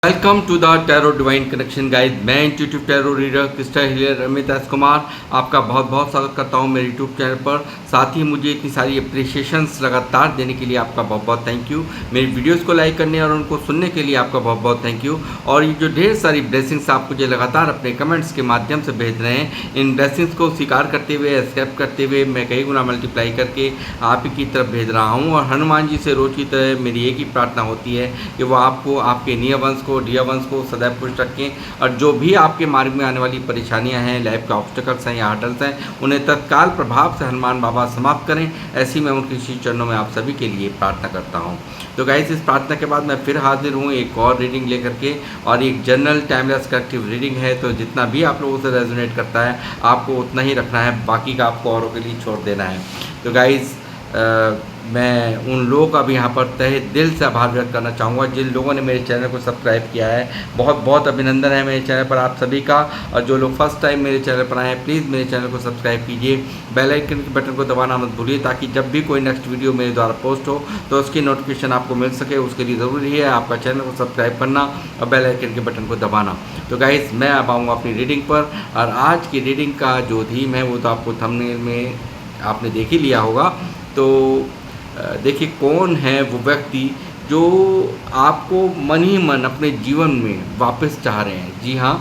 Welcome to the tarot divine connection guide. मैं intuitive tarot reader crystal healer Amit S Kumar आपका बहुत बहुत स्वागत करता हूं मेरे यूट्यूब चैनल पर। साथ ही मुझे इतनी सारी अप्रिशिएशंस लगातार देने के लिए आपका बहुत बहुत थैंक यू। मेरी वीडियोस को लाइक करने और उनको सुनने के लिए आपका बहुत बहुत थैंक यू। और ये जो ढेर सारी ब्लेसिंग्स आप मुझे लगातार अपने कमेंट्स के माध्यम से भेज रहे हैं, इन ब्लेसिंग्स को स्वीकार करते हुए, एक्सेप्ट करते हुए मैं कई गुना मल्टीप्लाई करके आप ही की तरफ भेज रहा हूँ। और हनुमान जी से रोज़ की तरह मेरी एक ही प्रार्थना होती है कि वो आपको, आपके नियर वंश को, डियर वंश को सदैव खुश रखें। और जो भी आपके मार्ग में आने वाली परेशानियां हैं, लाइफ के ऑब्स्टेकल्स हैं या हर्डल्स हैं, उन्हें तत्काल प्रभाव से हनुमान बाबा समाप्त करें। ऐसी मैं उनके श्री चरणों में आप सभी के लिए प्रार्थना करता हूं। तो गाइस, इस प्रार्थना के बाद मैं फिर हाजिर हूं एक और रीडिंग लेकर के, और एक जनरल टाइमलेस कलेक्टिव रीडिंग है। तो जितना भी आप लोगों से रेजोनेट करता है आपको उतना ही रखना है, बाकी का आपको औरों के लिए छोड़ देना है। तो गाइस, मैं उन लोगों का भी यहाँ पर तहे दिल से आभार व्यक्त करना चाहूँगा जिन लोगों ने मेरे चैनल को सब्सक्राइब किया है। बहुत बहुत अभिनंदन है मेरे चैनल पर आप सभी का। और जो लोग फर्स्ट टाइम मेरे चैनल पर आए हैं, प्लीज़ मेरे चैनल को सब्सक्राइब कीजिए, बेल आइकन के बटन को दबाना मत भूलिए, ताकि जब भी कोई नेक्स्ट वीडियो मेरे द्वारा पोस्ट हो तो उसकी नोटिफिकेशन आपको मिल सके। उसके लिए ज़रूरी है आपका चैनल को सब्सक्राइब करना और बेल आइकन के बटन को दबाना। तो गाइस, मैं अब आऊँगा अपनी रीडिंग पर। और आज की रीडिंग का जो थीम है वो तो आपको थंबनेल में आपने देख ही लिया होगा। तो देखिए, कौन है वो व्यक्ति जो आपको मन ही मन अपने जीवन में वापस चाह रहे हैं। जी हाँ,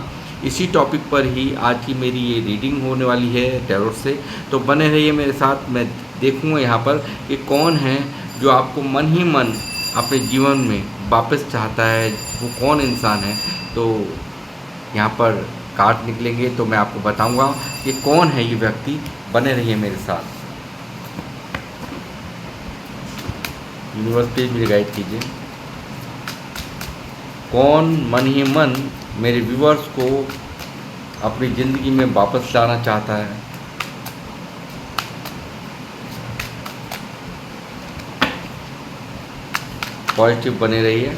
इसी टॉपिक पर ही आज की मेरी ये रीडिंग होने वाली है टैरोट से। तो बने रहिए मेरे साथ। मैं देखूँगा यहाँ पर कि कौन है जो आपको मन ही मन अपने जीवन में वापस चाहता है, वो कौन इंसान है। तो यहाँ पर कार्ड निकलेंगे तो मैं आपको बताऊँगा कि कौन है ये व्यक्ति। बने रहिए मेरे साथ। यूनिवर्स पे भी गाइड कीजिए, कौन मन ही मन मेरे व्यूअर्स को अपनी ज़िंदगी में वापस लाना चाहता है। पॉजिटिव बने रहिए,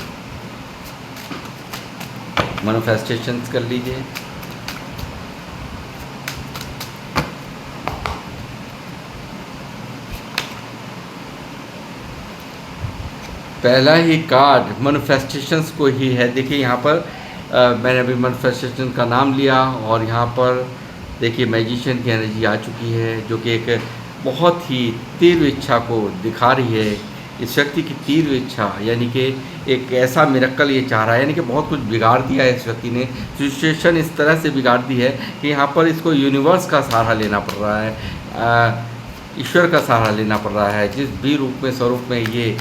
मैनिफेस्टेशंस कर लीजिए। पहला ही कार्ड मैनिफेस्टेशंस को ही है। देखिए यहाँ पर मैंने अभी मैनिफेस्टेशन का नाम लिया और यहाँ पर देखिए मैजिशियन की एनर्जी आ चुकी है, जो कि एक बहुत ही तीव्र इच्छा को दिखा रही है। इस व्यक्ति की तीव्र इच्छा, यानी कि एक ऐसा मिरेकल ये चाह रहा है, यानी कि बहुत कुछ बिगाड़ दिया है इस व्यक्ति ने। सिचुएशन इस तरह से बिगाड़ दी है कि यहाँ पर इसको यूनिवर्स का सहारा लेना पड़ रहा है, ईश्वर का सहारा लेना पड़ रहा है। जिस भी रूप में, स्वरूप में ये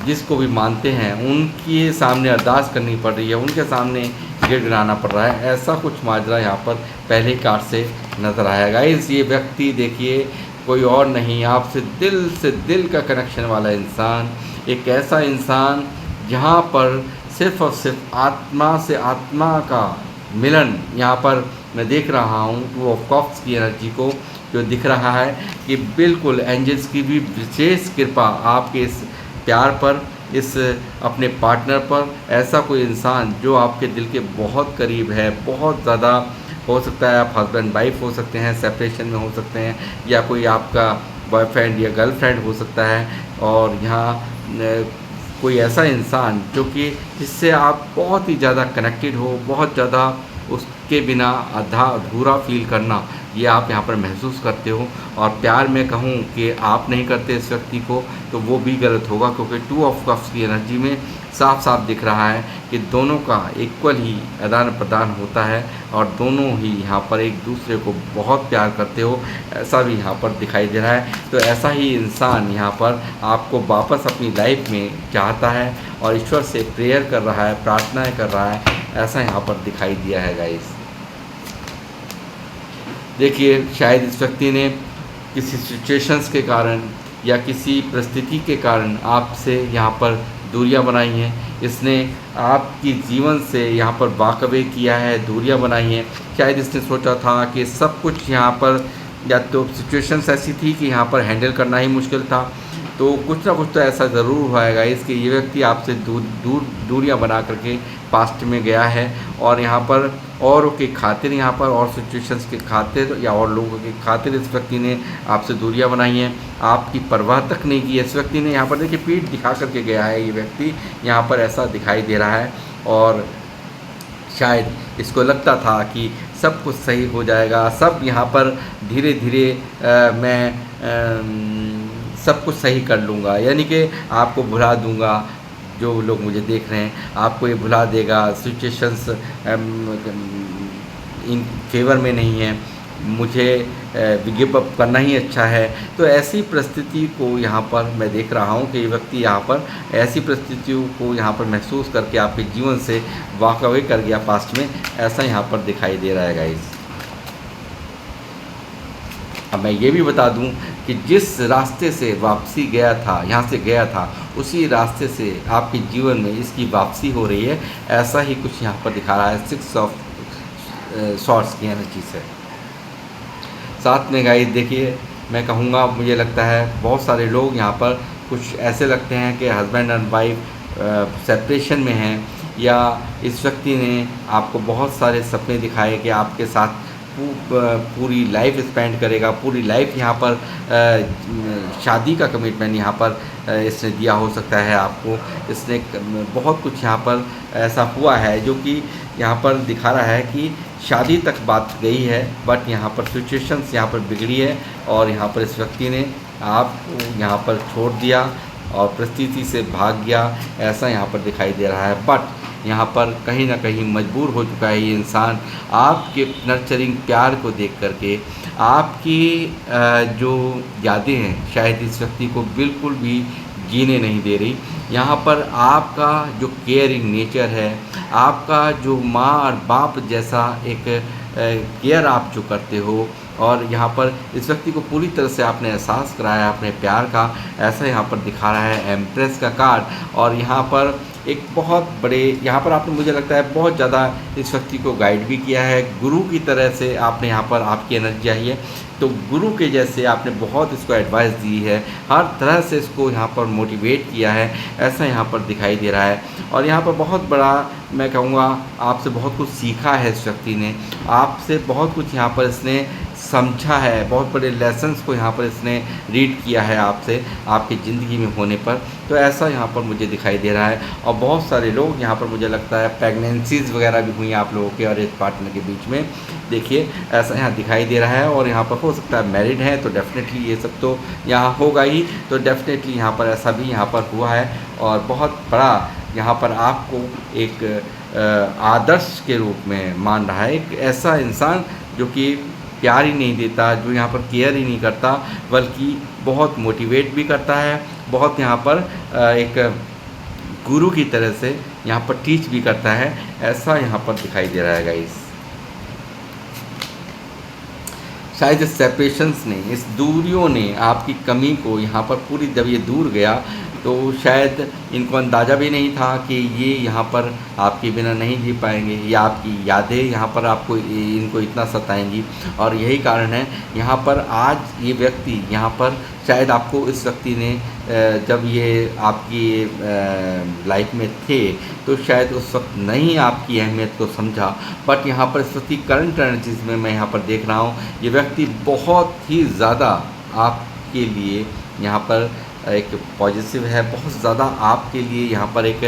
जिसको भी मानते हैं उनके सामने अरदास करनी पड़ रही है, उनके सामने गिड़गिड़ाना पड़ रहा है। ऐसा कुछ माजरा यहाँ पर पहले कार्ड से नज़र आएगा। ये व्यक्ति देखिए कोई और नहीं, आपसे दिल से दिल का कनेक्शन वाला इंसान, एक ऐसा इंसान जहाँ पर सिर्फ और सिर्फ आत्मा से आत्मा का मिलन यहाँ पर मैं देख रहा हूँ। टू ऑफ कप्स की एनर्जी को जो दिख रहा है कि बिल्कुल एंजल्स की भी विशेष कृपा आपके इस प्यार पर, इस अपने पार्टनर पर। ऐसा कोई इंसान जो आपके दिल के बहुत करीब है, बहुत ज़्यादा हो सकता है आप हस्बैंड वाइफ हो सकते हैं, सेपरेशन में हो सकते हैं, या कोई आपका बॉयफ्रेंड या गर्लफ्रेंड हो सकता है। और यहाँ कोई ऐसा इंसान जो कि जिससे आप बहुत ही ज़्यादा कनेक्टेड हो, बहुत ज़्यादा उसके बिना आधा अधूरा फील करना ये आप यहाँ पर महसूस करते हो। और प्यार में कहूँ कि आप नहीं करते इस व्यक्ति को तो वो भी गलत होगा, क्योंकि टू ऑफ कप्स की एनर्जी में साफ साफ दिख रहा है कि दोनों का इक्वल ही आदान प्रदान होता है और दोनों ही यहाँ पर एक दूसरे को बहुत प्यार करते हो, ऐसा भी यहाँ पर दिखाई दे रहा है। तो ऐसा ही इंसान यहाँ पर आपको वापस अपनी लाइफ में चाहता है और ईश्वर से प्रेयर कर रहा है, प्रार्थनाएं कर रहा है, ऐसा यहाँ पर दिखाई दिया है गाइस। देखिए, शायद इस व्यक्ति ने किसी सिचुएशंस के कारण या किसी परिस्थिति के कारण आपसे यहाँ पर दूरियां बनाई हैं। इसने आपकी जीवन से यहाँ पर वाकवे किया है, दूरियां बनाई हैं। शायद इसने सोचा था कि सब कुछ यहाँ पर, या तो सिचुएशंस ऐसी थी कि यहाँ पर हैंडल करना ही मुश्किल था, तो कुछ ना कुछ तो ऐसा ज़रूर होएगा इसके ये व्यक्ति आपसे दूरियां बना करके पास्ट में गया है। और यहाँ पर औरों के खातिर, यहाँ पर और सिचुएशंस के खातिर या और लोगों के खातिर इस व्यक्ति ने आपसे दूरियां बनाई हैं, आपकी परवाह तक नहीं की। इस व्यक्ति ने यहाँ पर देखिए पीठ दिखा करके गया है। ये व्यक्ति यहाँ पर ऐसा दिखाई दे रहा है और शायद इसको लगता था कि सब कुछ सही हो जाएगा, सब यहाँ पर धीरे धीरे मैं सब कुछ सही कर लूँगा, यानी कि आपको भुला दूँगा। जो लोग मुझे देख रहे हैं आपको ये भुला देगा, सिचुएशंस इन फेवर में नहीं है, मुझे गिव अप करना ही अच्छा है। तो ऐसी परिस्थिति को यहाँ पर मैं देख रहा हूँ कि ये व्यक्ति यहाँ पर ऐसी परिस्थितियों को यहाँ पर महसूस करके आपके जीवन से वॉक अवे कर गया पास्ट में, ऐसा यहाँ पर दिखाई दे रहा है गाइस। अब मैं ये भी बता दूं कि जिस रास्ते से वापसी गया था, यहाँ से गया था, उसी रास्ते से आपके जीवन में इसकी वापसी हो रही है, ऐसा ही कुछ यहाँ पर दिखा रहा है 6 ऑफ शॉर्ट्स की एनर्जी से। साथ में गाइस देखिए, मैं कहूँगा मुझे लगता है बहुत सारे लोग यहाँ पर कुछ ऐसे लगते हैं कि हस्बैंड एंड वाइफ सेपरेशन में हैं, या इस व्यक्ति ने आपको बहुत सारे सपने दिखाए कि आपके साथ पूरी लाइफ स्पेंड करेगा, पूरी लाइफ यहाँ पर शादी का कमिटमेंट यहाँ पर इसने दिया हो सकता है आपको। इसने बहुत कुछ यहाँ पर ऐसा हुआ है जो कि यहाँ पर दिखा रहा है कि शादी तक बात गई है, बट यहाँ पर सिचुएशंस यहाँ पर बिगड़ी है और यहाँ पर इस व्यक्ति ने आपको यहाँ पर छोड़ दिया और परिस्थिति से भाग गया, ऐसा यहाँ पर दिखाई दे रहा है। बट यहाँ पर कहीं ना कहीं मजबूर हो चुका है ये इंसान आपके नर्चरिंग प्यार को देख करके। आपकी जो यादें हैं शायद इस व्यक्ति को बिल्कुल भी जीने नहीं दे रही। यहाँ पर आपका जो केयरिंग नेचर है, आपका जो माँ और बाप जैसा एक केयर आप जो करते हो, और यहाँ पर इस व्यक्ति को पूरी तरह से आपने एहसास कराया अपने प्यार का, ऐसा यहाँ पर दिखा रहा है एम्प्रेस का कार्ड। और यहाँ पर एक बहुत बड़े यहाँ पर आपने, मुझे लगता है बहुत ज़्यादा इस व्यक्ति को गाइड भी किया है, गुरु की तरह से आपने यहाँ पर आपकी एनर्जी आई है, तो गुरु के जैसे आपने बहुत इसको एडवाइस दी है, हर तरह से इसको यहाँ पर मोटिवेट किया है, ऐसा यहाँ पर दिखाई दे रहा है। और यहाँ पर बहुत बड़ा मैं कहूँगा आपसे बहुत कुछ सीखा है इस व्यक्ति ने, आपसे बहुत कुछ यहाँ पर इसने समझा है, बहुत बड़े लेसन्स को यहाँ पर इसने रीड किया है आपसे, आपकी ज़िंदगी में होने पर, तो ऐसा यहाँ पर मुझे दिखाई दे रहा है। और बहुत सारे लोग यहाँ पर मुझे लगता है प्रेगनेंसीज़ वगैरह भी हुई आप लोगों के और इस पार्टनर के बीच में, देखिए ऐसा यहाँ दिखाई दे रहा है। और यहाँ पर हो सकता है मैरिड है, तो डेफिनेटली ये सब तो यहाँ होगा ही, तो डेफिनेटली यहाँ पर ऐसा भी यहाँ पर हुआ है। और बहुत बड़ा यहाँ पर आपको एक आदर्श के रूप में मान रहा है, एक ऐसा इंसान जो कि प्यार ही नहीं देता, जो यहाँ पर केयर ही नहीं करता, बल्कि बहुत मोटिवेट भी करता है, बहुत यहाँ पर एक गुरु की तरह से यहाँ पर टीच भी करता है, ऐसा यहाँ पर दिखाई दे रहा है गाइस। शायद इस सेपरेशंस ने, इस दूरियों ने आपकी कमी को यहाँ पर पूरी, जब ये दूर गया तो शायद इनको अंदाज़ा भी नहीं था कि ये यहाँ पर आपके बिना नहीं जी पाएंगे, या आपकी यादें यहाँ पर आपको इनको इतना सताएंगी। और यही कारण है यहाँ पर आज ये व्यक्ति यहाँ पर शायद आपको, इस व्यक्ति ने जब ये आपकी लाइफ में थे तो शायद उस वक्त नहीं आपकी अहमियत को समझा, बट यहाँ पर इस वक्त करंट एनर्जीज में मैं यहाँ पर देख रहा हूँ ये व्यक्ति बहुत ही ज़्यादा आपके लिए यहाँ पर एक पॉजिटिव है, बहुत ज़्यादा आपके लिए यहाँ पर एक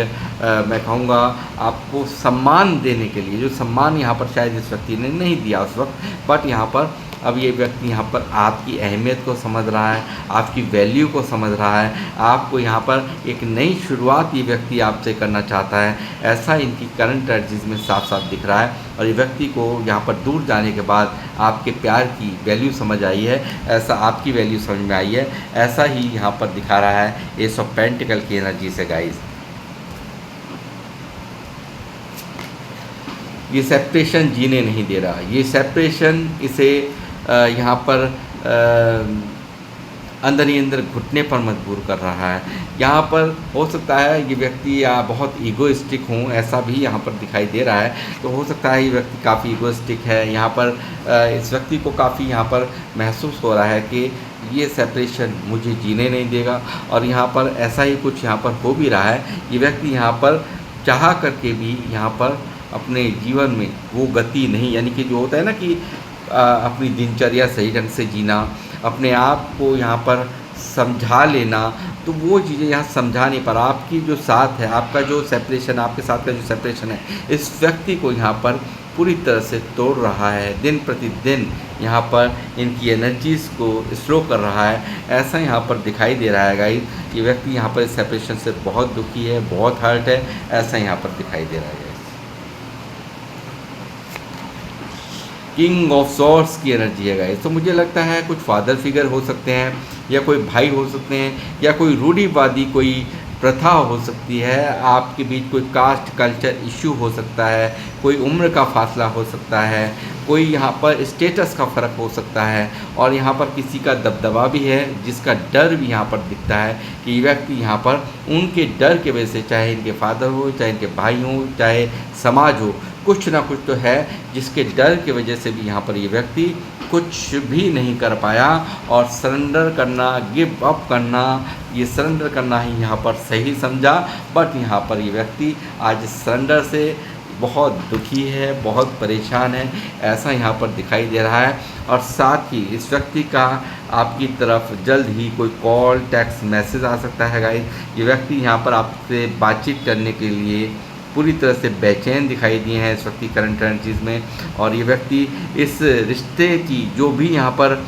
मैं कहूँगा आपको सम्मान देने के लिए, जो सम्मान यहाँ पर शायद इस व्यक्ति ने नहीं दिया उस वक्त, बट यहाँ पर अब ये व्यक्ति यहाँ पर आपकी अहमियत को समझ रहा है, आपकी वैल्यू को समझ रहा है, आपको यहाँ पर एक नई शुरुआत ये व्यक्ति आपसे करना चाहता है, ऐसा इनकी करंट एनर्जीज में साफ साफ दिख रहा है। और ये व्यक्ति को यहाँ पर दूर जाने के बाद आपके प्यार की वैल्यू समझ आई है, ऐसा आपकी वैल्यू समझ में आई है, ऐसा ही यहाँ पर दिखा रहा है एस ऑफ पेंटिकल की एनर्जी से गाइस। ये सेपरेशन जीने नहीं दे रहा, ये सेपरेशन इसे यहाँ पर अंदर ही अंदर घुटने पर मजबूर कर रहा है। यहाँ पर हो सकता है ये व्यक्ति या बहुत ईगोइस्टिक हों, ऐसा भी यहाँ पर दिखाई दे रहा है, तो हो सकता है ये व्यक्ति काफ़ी ईगोइस्टिक है। यहाँ पर इस व्यक्ति को काफ़ी यहाँ पर महसूस हो रहा है कि ये सेपरेशन मुझे जीने नहीं देगा, और यहाँ पर ऐसा ही कुछ यहाँ पर हो भी रहा है। ये व्यक्ति यहाँ पर चाह करके भी यहाँ पर अपने जीवन में वो गति नहीं, यानी कि जो होता है ना कि अपनी दिनचर्या सही ढंग से जीना, अपने आप को यहाँ पर समझा लेना, तो वो चीज़ें यहाँ समझा नहीं पा रहा। आपकी जो साथ है, आपका जो सेपरेशन, आपके साथ का जो सेपरेशन है, इस व्यक्ति को यहाँ पर पूरी तरह से तोड़ रहा है। दिन प्रतिदिन यहाँ पर इनकी एनर्जीज़ को स्लो कर रहा है, ऐसा यहाँ पर दिखाई दे रहा है गाइस। ये व्यक्ति यहाँ पर इस सेपरेशन से बहुत दुखी है, बहुत हर्ट है, ऐसा यहाँ पर दिखाई दे रहा है गाइस। किंग ऑफ सॉर्ड्स की एनर्जी है गाइस। तो मुझे लगता है कुछ फादर फिगर हो सकते हैं, या कोई भाई हो सकते हैं, या कोई रूढ़िवादी कोई प्रथा हो सकती है, आपके बीच कोई कास्ट कल्चर इश्यू हो सकता है, कोई उम्र का फासला हो सकता है, कोई यहाँ पर स्टेटस का फ़र्क हो सकता है, और यहाँ पर किसी का दबदबा भी है, जिसका डर भी यहाँ पर दिखता है कि व्यक्ति यहाँ पर उनके डर के वजह से, चाहे इनके फादर हो, चाहे इनके भाई हो, चाहे समाज हो, कुछ ना कुछ तो है जिसके डर की वजह से भी यहाँ पर ये व्यक्ति कुछ भी नहीं कर पाया, और सरेंडर करना, गिव अप करना, ये सरेंडर करना ही यहाँ पर सही समझा। बट यहाँ पर ये व्यक्ति आज सरेंडर से बहुत दुखी है, बहुत परेशान है, ऐसा यहाँ पर दिखाई दे रहा है। और साथ ही इस व्यक्ति का आपकी तरफ जल्द ही कोई कॉल, टेक्स्ट मैसेज आ सकता है गाइस। ये व्यक्ति यहाँ पर आपसे बातचीत करने के लिए पूरी तरह से बेचैन दिखाई दिए हैं इस वक्त की करंट एनर्जीज़ में। और ये व्यक्ति इस रिश्ते की जो भी यहाँ पर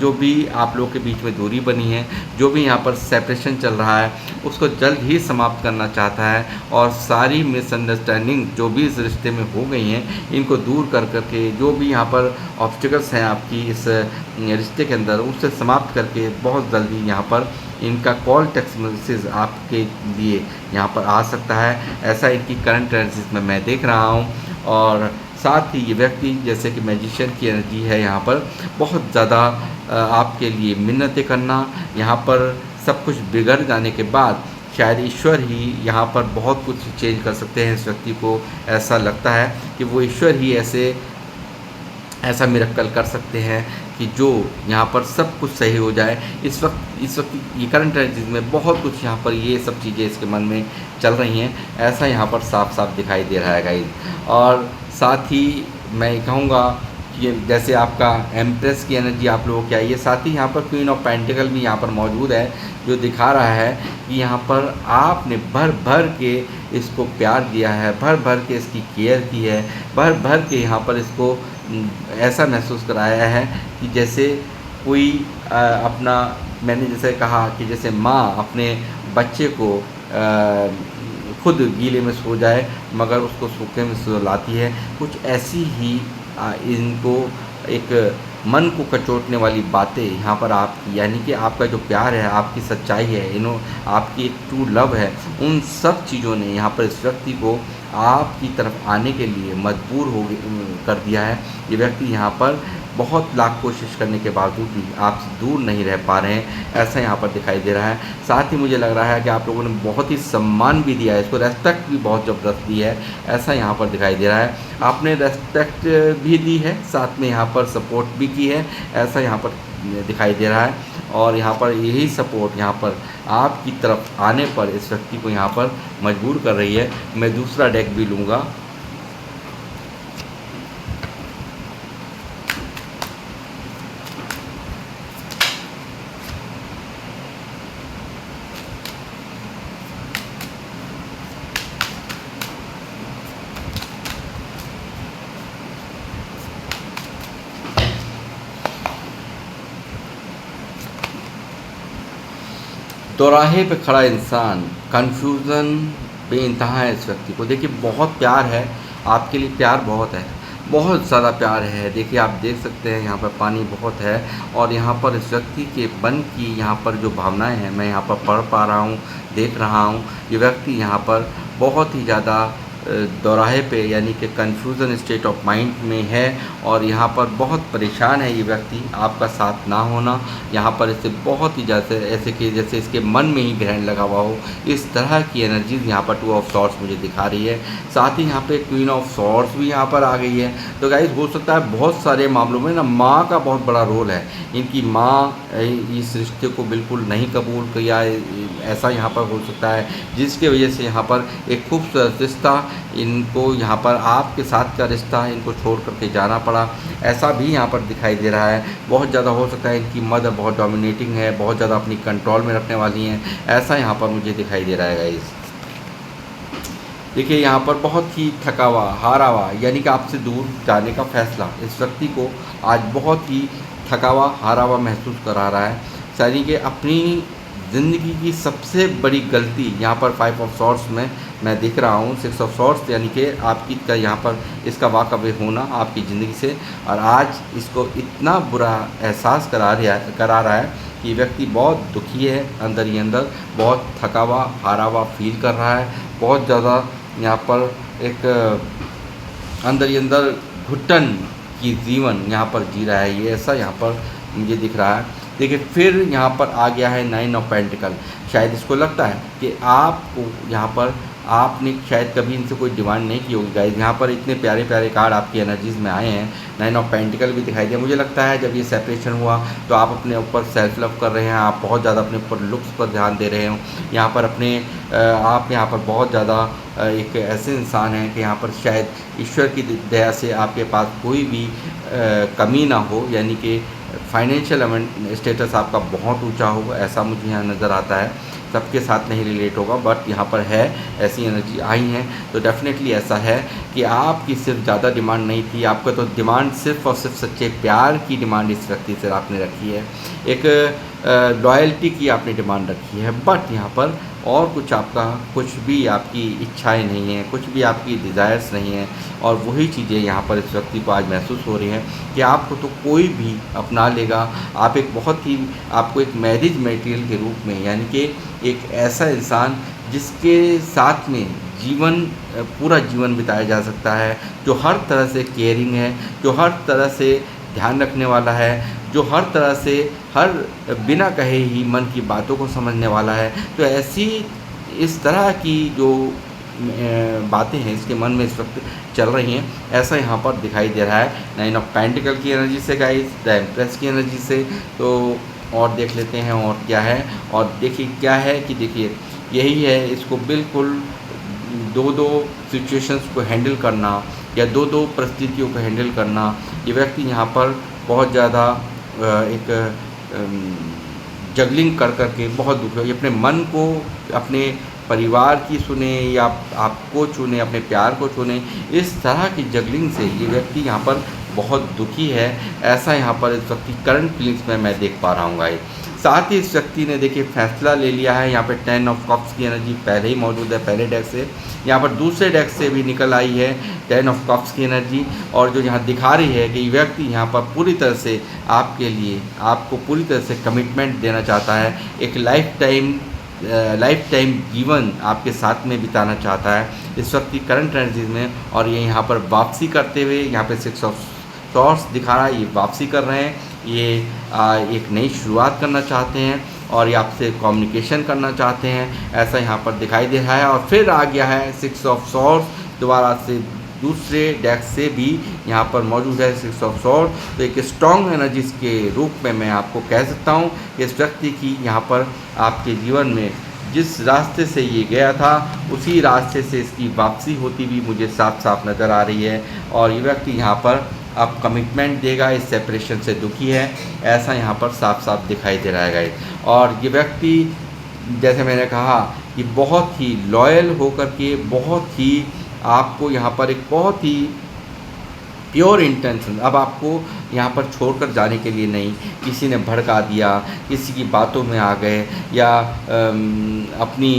जो भी आप लोगों के बीच में दूरी बनी है, जो भी यहाँ पर सेपरेशन चल रहा है, उसको जल्द ही समाप्त करना चाहता है, और सारी मिसअंडरस्टैंडिंग जो भी इस रिश्ते में हो गई हैं, इनको दूर कर करके, जो भी यहाँ पर ऑब्स्टिकल्स हैं आपकी इस रिश्ते के अंदर, उससे समाप्त करके बहुत जल्दी यहाँ पर इनका कॉल, टेक्स्ट मैसेज आपके लिए यहाँ पर आ सकता है, ऐसा इनकी करंट एनर्जीज में मैं देख रहा हूँ। और साथ ही ये व्यक्ति जैसे कि मैजिशियन की एनर्जी है, यहाँ पर बहुत ज़्यादा आपके लिए मिन्नतें करना, यहाँ पर सब कुछ बिगड़ जाने के बाद शायद ईश्वर ही यहाँ पर बहुत कुछ चेंज कर सकते हैं। इस व्यक्ति को ऐसा लगता है कि वो ईश्वर ही ऐसा मिरेकल कर सकते हैं कि जो यहाँ पर सब कुछ सही हो जाए। इस वक्त ये करंट एनर्जीज में बहुत कुछ यहाँ पर ये सब चीज़ें इसके मन में चल रही हैं, ऐसा यहाँ पर साफ साफ दिखाई दे रहा है गाइस। और साथ ही मैं कहूँगा कि जैसे आपका एम्प्रेस की एनर्जी आप लोगों की आई है, साथ ही यहाँ पर क्वीन ऑफ पेंटिकल भी यहाँ पर मौजूद है, जो दिखा रहा है कि यहाँ पर आपने भर भर के इसको प्यार दिया है, भर भर के इसकी केयर की है, भर भर के यहाँ पर इसको ऐसा महसूस कराया है कि जैसे कोई अपना, मैंने जैसे कहा कि जैसे माँ अपने बच्चे को खुद गीले में सो जाए मगर उसको सूखे में सुलाती है, कुछ ऐसी ही इनको एक मन को कचोटने वाली बातें यहाँ पर आपकी, यानी कि आपका जो प्यार है, आपकी सच्चाई है, आपकी एक ट्रू लव है, उन सब चीज़ों ने यहाँ पर इस व्यक्ति को आपकी तरफ आने के लिए मजबूर कर दिया है। ये व्यक्ति यहाँ पर बहुत लाख कोशिश करने के बावजूद भी आपसे दूर नहीं रह पा रहे हैं, ऐसा यहाँ पर दिखाई दे रहा है। साथ ही मुझे लग रहा है कि आप लोगों ने बहुत ही सम्मान भी दिया है, इसको रेस्पेक्ट भी बहुत ज़बरदस्त दी है, ऐसा यहाँ पर दिखाई दे रहा है। आपने रेस्पेक्ट भी दी है, साथ में यहाँ पर सपोर्ट भी की है, ऐसा यहाँ पर दिखाई दे रहा है। और यहाँ पर यही सपोर्ट यहाँ पर आपकी तरफ आने पर इस व्यक्ति को यहाँ पर मजबूर कर रही है। मैं दूसरा डेक भी लूँगा। दोराहे पे खड़ा इंसान, कन्फ्यूज़न बेइंतहा है इस व्यक्ति को। देखिए बहुत प्यार है आपके लिए, प्यार बहुत है, बहुत ज़्यादा प्यार है। देखिए आप देख सकते हैं यहाँ पर पानी बहुत है, और यहाँ पर इस व्यक्ति के मन की यहाँ पर जो भावनाएं हैं मैं यहाँ पर पढ़ पा रहा हूँ, देख रहा हूँ। ये व्यक्ति यहाँ पर बहुत ही ज़्यादा दोराहे पे यानी कि कन्फ्यूज़न स्टेट ऑफ माइंड में है, और यहाँ पर बहुत परेशान है ये व्यक्ति। आपका साथ ना होना यहाँ पर इससे बहुत ही ज़्यादा ऐसे कि जैसे इसके मन में ही ग्रहण लगा हुआ हो, इस तरह की एनर्जीज यहाँ पर टू ऑफ सॉर्ड्स मुझे दिखा रही है। साथ ही यहाँ पे क्वीन ऑफ सॉर्ड्स भी यहाँ पर आ गई है। तो गाइस हो सकता है बहुत सारे मामलों में ना माँ का बहुत बड़ा रोल है। इनकी माँ इस रिश्ते को बिल्कुल नहीं कबूल किया, ऐसा यहाँ पर हो सकता है, जिसकी वजह से यहाँ पर एक खूबसूरत रिश्ता इनको यहाँ पर आपके साथ का रिश्ता है इनको छोड़ करके जाना पड़ा, ऐसा भी यहाँ पर दिखाई दे रहा है। बहुत ज़्यादा हो सकता है इनकी मदर बहुत डोमिनेटिंग है, बहुत ज़्यादा अपनी कंट्रोल में रखने वाली हैं, ऐसा यहाँ पर मुझे दिखाई दे रहा है गाइस। देखिए यहाँ पर बहुत ही थका हुआ, हारा हुआ, यानी कि आपसे दूर जाने का फैसला इस व्यक्ति को आज बहुत ही थका हुआ, हारा हुआ महसूस करा रहा है। यानी कि अपनी ज़िंदगी की सबसे बड़ी गलती यहाँ पर 5 ऑफ सॉर्ड्स में मैं देख रहा हूँ। 6 ऑफ सॉर्ड्स यानी कि आपकी का यहाँ पर इसका वॉक अवे होना आपकी ज़िंदगी से, और आज इसको इतना बुरा एहसास करा रहा है कि व्यक्ति बहुत दुखी है, अंदर ही अंदर बहुत थका हुआ, हारा हुआ फील कर रहा है, बहुत ज़्यादा यहाँ पर एक अंदर ही अंदर घुटन की जीवन यहाँ पर जी रहा है, ये ऐसा यहाँ पर मुझे दिख रहा है। देखिए फिर यहाँ पर आ गया है 9 ऑफ पेंटिकल। शायद इसको लगता है कि आपको यहाँ पर आपने शायद कभी इनसे कोई डिमांड नहीं की होगी गाइस। यहाँ पर इतने प्यारे प्यारे कार्ड आपकी एनर्जीज़ में आए हैं, 9 ऑफ पेंटिकल भी दिखाई दिया। मुझे लगता है जब ये सेपरेशन हुआ तो आप अपने ऊपर सेल्फ लव कर रहे हैं, आप बहुत ज़्यादा अपने ऊपर लुक्स पर ध्यान दे रहे हो। यहाँ पर आप यहाँ पर बहुत ज़्यादा एक ऐसे इंसान हैं कि यहाँ पर शायद ईश्वर की दया से आपके पास कोई भी कमी ना हो, यानी कि फाइनेंशियल स्टेटस आपका बहुत ऊंचा होगा, ऐसा मुझे यहाँ नज़र आता है। सबके साथ नहीं रिलेट होगा, बट यहाँ पर है ऐसी एनर्जी आई हैं, तो डेफिनेटली ऐसा है कि आपकी सिर्फ ज़्यादा डिमांड नहीं थी, आपका तो डिमांड सिर्फ और सिर्फ सच्चे प्यार की डिमांड इस व्यक्ति से आपने रखी है, एक लॉयल्टी की आपने डिमांड रखी है। बट यहाँ पर और कुछ आपका कुछ भी आपकी इच्छाएं नहीं हैं, कुछ भी आपकी डिज़ायर्स नहीं हैं, और वही चीज़ें यहाँ पर इस व्यक्ति को आज महसूस हो रही हैं कि आपको तो कोई भी अपना लेगा। आप एक बहुत ही आपको एक मैरिज मटेरियल के रूप में, यानी कि एक ऐसा इंसान जिसके साथ में पूरा जीवन बिताया जा सकता है, जो हर तरह से केयरिंग है, जो हर तरह से ध्यान रखने वाला है, जो हर तरह से हर बिना कहे ही मन की बातों को समझने वाला है। तो ऐसी इस तरह की जो बातें हैं इसके मन में इस वक्त चल रही हैं, ऐसा यहाँ पर दिखाई दे रहा है 9 ऑफ पेंटिकल की एनर्जी से गाइस, द एम्प्रेस की एनर्जी से। तो और देख लेते हैं और क्या है, और देखिए क्या है कि देखिए यही है, इसको बिल्कुल दो सिचुएशंस को हैंडल करना या दो परिस्थितियों को हैंडल करना, ये व्यक्ति यहाँ पर बहुत ज़्यादा एक जगलिंग कर के बहुत दुखी है। ये अपने मन को अपने परिवार की सुने या आपको चुने, अपने प्यार को चुने, इस तरह की जगलिंग से ये व्यक्ति यहाँ पर बहुत दुखी है, ऐसा यहाँ पर इस वक्त की करंट फीलिंग्स में मैं देख पा रहा हूँ गाइस। साथ ही इस व्यक्ति ने देखिए फैसला ले लिया है। यहाँ पे 10 ऑफ कप्स की एनर्जी पहले ही मौजूद है पहले डेक से, यहाँ पर दूसरे डेक से भी निकल आई है 10 ऑफ कप्स की एनर्जी, और जो यहाँ दिखा रही है कि व्यक्ति यहाँ पर पूरी तरह से आपके लिए आपको पूरी तरह से कमिटमेंट देना चाहता है, एक लाइफ टाइम जीवन आपके साथ में बिताना चाहता है इस वक्त की करंट एनर्जीज में। और ये यहाँ पर वापसी करते हुए यहाँ पे 6 ऑफ सॉर्ड्स दिखा रहा है, ये वापसी कर रहे हैं, ये एक नई शुरुआत करना चाहते हैं और ये आपसे कम्युनिकेशन करना चाहते हैं, ऐसा यहाँ पर दिखाई दे रहा है। और फिर आ गया है 6 ऑफ सॉर्ड्स दोबारा से दूसरे डेक से भी यहाँ पर मौजूद है 6 ऑफ सॉर्ड। तो एक स्ट्रॉन्ग एनर्जीज के रूप में मैं आपको कह सकता हूँ कि इस व्यक्ति की यहाँ पर आपके जीवन में जिस रास्ते से ये गया था उसी रास्ते से इसकी वापसी होती भी मुझे साफ साफ नज़र आ रही है। और ये व्यक्ति यहाँ पर अब कमिटमेंट देगा, इस सेपरेशन से दुखी है, ऐसा यहाँ पर साफ साफ दिखाई दे रहा है गाइस। और ये व्यक्ति जैसे मैंने कहा कि बहुत ही लॉयल होकर के बहुत ही आपको यहाँ पर एक बहुत ही प्योर इंटेंशन, अब आपको यहाँ पर छोड़कर जाने के लिए नहीं, किसी ने भड़का दिया, किसी की बातों में आ गए या अपनी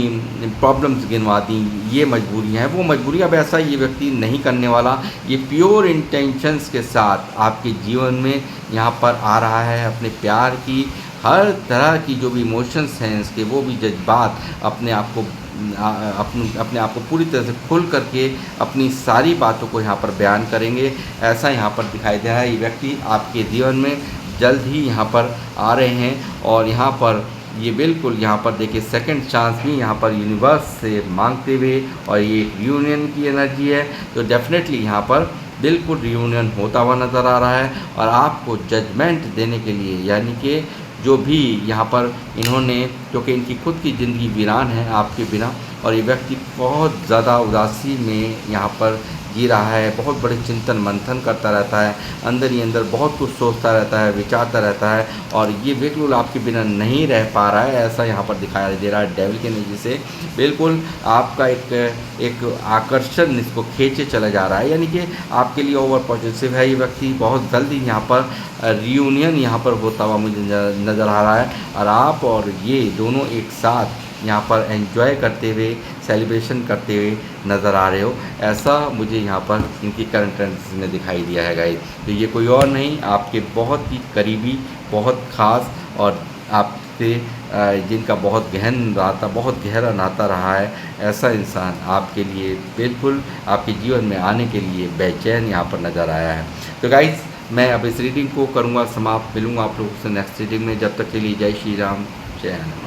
प्रॉब्लम्स गिनवा दी, ये मजबूरियाँ हैं वो मजबूरी, अब ऐसा ये व्यक्ति नहीं करने वाला। ये प्योर इंटेंशंस के साथ आपके जीवन में यहाँ पर आ रहा है, अपने प्यार की हर तरह की जो भी इमोशंस हैं इसके, वो भी जज्बात अपने आप को पूरी तरह से खुल करके अपनी सारी बातों को यहाँ पर बयान करेंगे, ऐसा यहाँ पर दिखाई दे रहा है। ये व्यक्ति आपके जीवन में जल्द ही यहाँ पर आ रहे हैं और यहाँ पर ये बिल्कुल यहाँ पर देखिए सेकंड चांस भी यहाँ पर यूनिवर्स से मांगते हुए, और ये रियूनियन की एनर्जी है, तो डेफिनेटली यहाँ पर बिल्कुल रियूनियन होता हुआ नज़र आ रहा है। और आपको जजमेंट देने के लिए, यानी कि जो भी यहाँ पर इन्होंने, क्योंकि इनकी खुद की ज़िंदगी वीरान है आपके बिना, और ये व्यक्ति बहुत ज़्यादा उदासी में यहाँ पर जी रहा है, बहुत बड़े चिंतन मंथन करता रहता है, अंदर ही अंदर बहुत कुछ सोचता रहता है, विचारता रहता है और ये बिल्कुल आपके बिना नहीं रह पा रहा है, ऐसा यहाँ पर दिखाई दे रहा है डेविल की एनर्जी से। बिल्कुल आपका एक आकर्षण इसको खींचे चला जा रहा है, यानी कि आपके लिए ओवर पॉजिटिव है ये व्यक्ति। बहुत जल्दी यहाँ पर रियूनियन यहाँ पर होता हुआ मुझे नज़र आ रहा है और आप और ये दोनों एक साथ यहाँ पर एंजॉय करते हुए, सेलिब्रेशन करते हुए नज़र आ रहे हो, ऐसा मुझे यहाँ पर इनकी करंट एनर्जी में दिखाई दिया है गाइस। तो ये कोई और नहीं, आपके बहुत ही करीबी, बहुत ख़ास और आपसे जिनका बहुत बहुत गहरा नाता रहा है, ऐसा इंसान आपके लिए बिल्कुल आपके जीवन में आने के लिए बेचैन यहाँ पर नज़र आया है। तो गाइस, मैं अब इस रीडिंग को करूँगा समाप्त। मिलूँगा आप लोगों से नेक्स्ट रीडिंग में। जब तक के लिए जय श्री राम, जय हनुमान।